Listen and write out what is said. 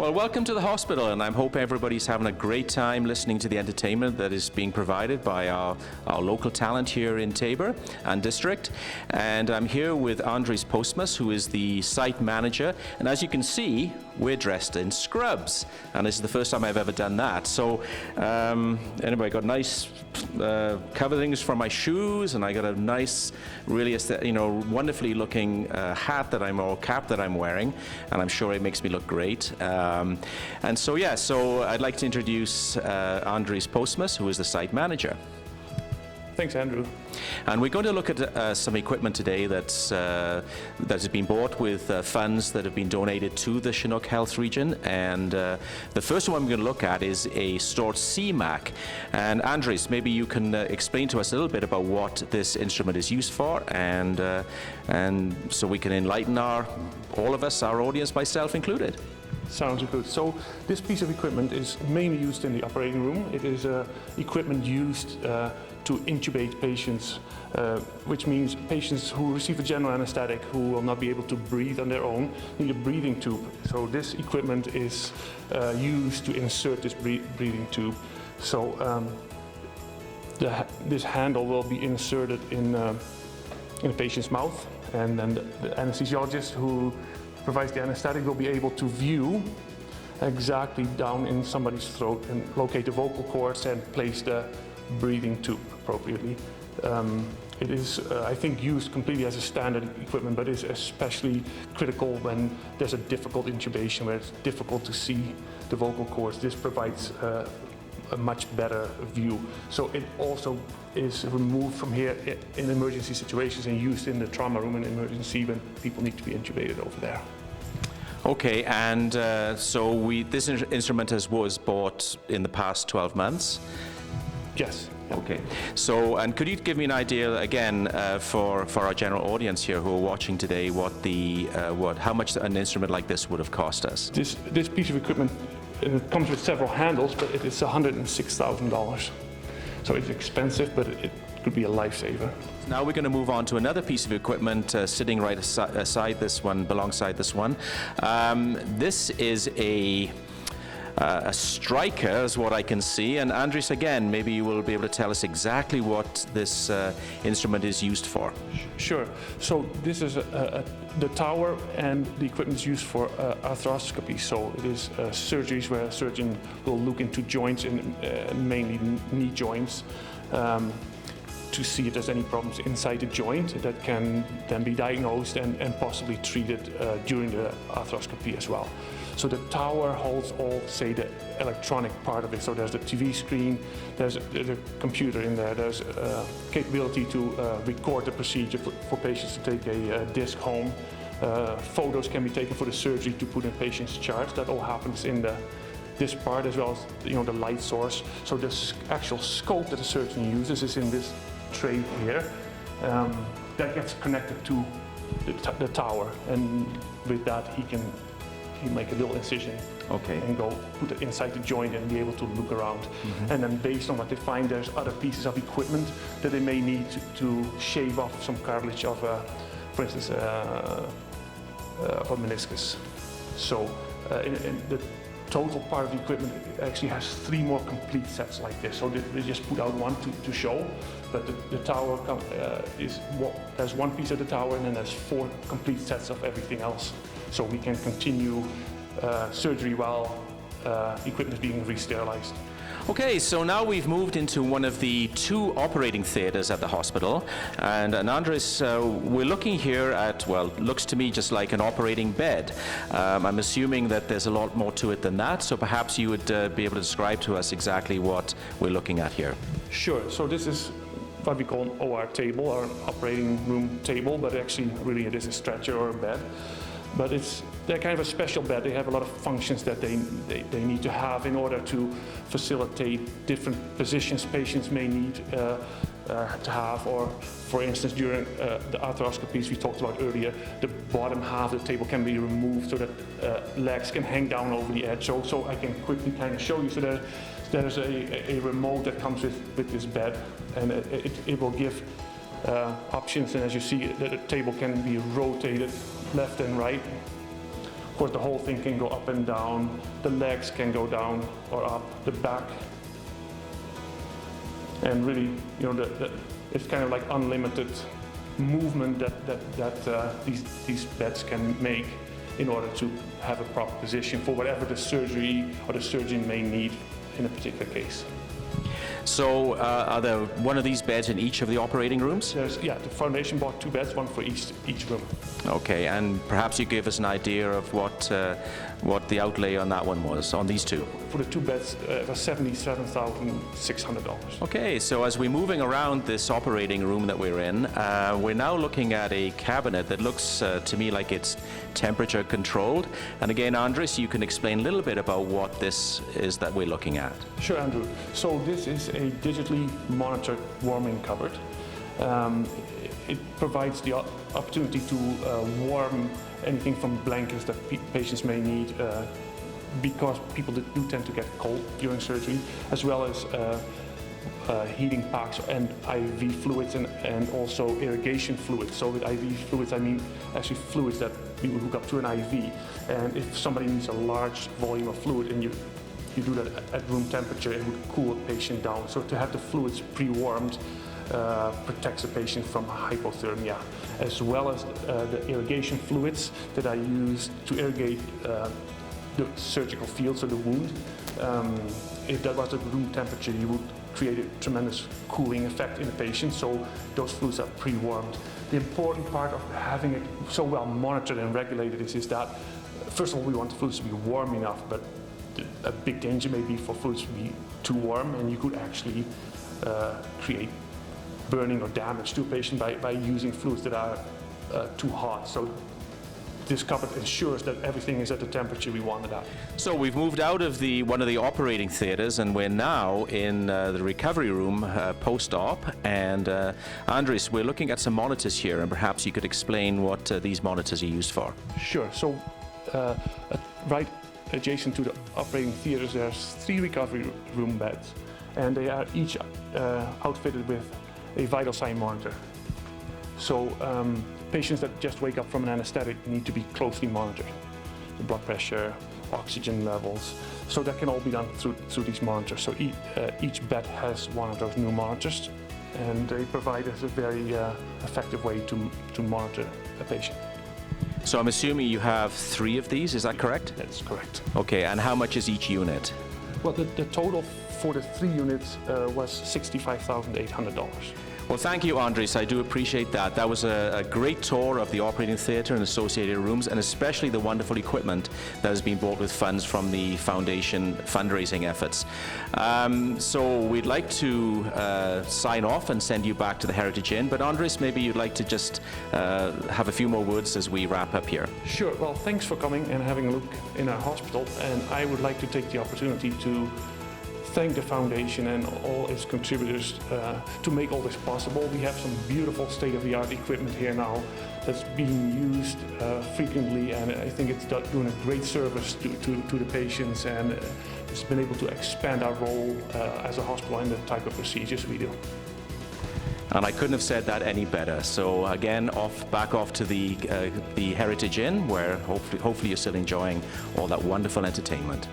Well, welcome to the hospital, and I hope everybody's having a great time listening to the entertainment that is being provided by our local talent here in Tabor and District. And I'm here with Andres Postmas, who is the site manager. And as you can see, we're dressed in scrubs, and this is the first time I've ever done that. So anyway, I got nice coverings for my shoes, and I got a nice, really, wonderfully looking hat that cap that I'm wearing, and I'm sure it makes me look great. And so I'd like to introduce Andres Postmas, who is the site manager. Thanks, Andrew. And we're going to look at some equipment today that has been bought with funds that have been donated to the Chinook Health region. And the first one we're going to look at is a stored CMAC. And Andres, maybe you can explain to us a little bit about what this instrument is used for, and so we can enlighten all of us, our audience, myself included. Sounds good. So this piece of equipment is mainly used in the operating room. It is equipment used to intubate patients, which means patients who receive a general anesthetic who will not be able to breathe on their own need a breathing tube. So this equipment is used to insert this breathing tube. So this handle will be inserted in a patient's mouth, and then the anesthesiologist who provides the anesthetic will be able to view exactly down in somebody's throat and locate the vocal cords and place the breathing tube appropriately. It is, I think, used completely as a standard equipment, but is especially critical when there's a difficult intubation where it's difficult to see the vocal cords. This provides a much better view. So it also is removed from here in emergency situations and used in the trauma room and emergency when people need to be intubated over there. Okay, and so this instrument was bought in the past 12 months? Yes. Okay. So, and could you give me an idea again for our general audience here who are watching today, how much an instrument like this would have cost us? This piece of equipment, it comes with several handles, but it is $106,000. So it's expensive, but it could be a lifesaver. Now we're going to move on to another piece of equipment sitting right alongside this one. This is a striker, is what I can see. And Andres, again, maybe you will be able to tell us exactly what this instrument is used for. Sure. So this is the tower, and the equipment is used for arthroscopy. So it is surgeries where a surgeon will look into joints, mainly knee joints, to see if there's any problems inside the joint that can then be diagnosed and possibly treated during the arthroscopy as well. So the tower holds all, say, the electronic part of it. So there's the TV screen, there's a computer in there, there's capability to record the procedure for patients to take a disc home. Photos can be taken for the surgery to put in patient's charts. That all happens in this part, as well as the light source. So the actual scope that the surgeon uses is in this tray here. That gets connected to the tower, and with that he make a little incision. Okay. And go put it inside the joint and be able to look around. Mm-hmm. And then based on what they find, there's other pieces of equipment that they may need to shave off some cartilage of, for instance, of a meniscus. So in the total part of the equipment actually has 3 more complete sets like this. So they just put out one to show, but the tower there's one piece of the tower, and then there's 4 complete sets of everything else. So we can continue surgery while equipment is being re-sterilized. Okay, so now we've moved into one of the 2 operating theaters at the hospital. And Andres, we're looking here at, well, looks to me just like an operating bed. I'm assuming that there's a lot more to it than that, so perhaps you would be able to describe to us exactly what we're looking at here. Sure, so this is what we call an OR table, or an operating room table, but actually really it is a stretcher or a bed. But they're kind of a special bed. They have a lot of functions that they need to have in order to facilitate different positions patients may need to have. Or, for instance, during the arthroscopies we talked about earlier, the bottom half of the table can be removed so that legs can hang down over the edge. So I can quickly kind of show you. So there's a remote that comes with this bed, and it will give options. And as you see, the table can be rotated left and right Of course, the whole thing can go up and down. The legs can go down or up, the back. And really, it's kind of like unlimited movement that these beds can make in order to have a proper position for whatever the surgery or the surgeon may need in a particular case. So are there one of these beds in each of the operating rooms? There's, the foundation bought 2 beds, one for each room. Okay, and perhaps you give us an idea of what the outlay on that one was, on these 2. For the 2 beds, it was $77,600. Okay, so as we're moving around this operating room that we're in, we're now looking at a cabinet that looks to me like it's temperature controlled. And again, Andres, you can explain a little bit about what this is that we're looking at. Sure, Andrew. So this is a digitally monitored warming cupboard. It provides the opportunity to warm anything from blankets that patients may need because people do tend to get cold during surgery, as well as heating packs and IV fluids and also irrigation fluids. So with IV fluids, I mean actually fluids that we would hook up to an IV. And if somebody needs a large volume of fluid and you do that at room temperature, it would cool a patient down. So to have the fluids pre-warmed protects a patient from hypothermia, as well as the irrigation fluids that I use to irrigate the surgical field, so the wound. If that was at room temperature, you would create a tremendous cooling effect in the patient, so those fluids are pre-warmed. The important part of having it so well monitored and regulated is that, first of all, we want the fluids to be warm enough, but a big danger may be for fluids to be too warm, and you could actually create burning or damage to a patient by using fluids that are too hot. So this cupboard ensures that everything is at the temperature we want it at. So we've moved out of one of the operating theaters, and we're now in the recovery room post-op. And Andres, we're looking at some monitors here, and perhaps you could explain what these monitors are used for. Sure. So right adjacent to the operating theaters, there's 3 recovery room beds, and they are each outfitted with a vital sign monitor. So patients that just wake up from an anesthetic need to be closely monitored. The blood pressure, oxygen levels. So that can all be done through these monitors. So each bed has one of those new monitors, and they provide us a very effective way to monitor a patient. So I'm assuming you have 3 of these, is that correct? That's correct. Okay, and how much is each unit? Well, the total for the 3 units was $65,800. Well, thank you, Andres. I do appreciate that. That was a great tour of the operating theatre and associated rooms, and especially the wonderful equipment that has been bought with funds from the foundation fundraising efforts. So we'd like to sign off and send you back to the Heritage Inn, but Andres, maybe you'd like to just have a few more words as we wrap up here. Sure. Well, thanks for coming and having a look in our hospital, and I would like to take the opportunity to thank the foundation and all its contributors to make all this possible. We have some beautiful state-of-the-art equipment here now that's being used frequently, and I think it's doing a great service to the patients, and it's been able to expand our role as a hospital and the type of procedures we do. And I couldn't have said that any better. So again, back off to the Heritage Inn, where hopefully you're still enjoying all that wonderful entertainment.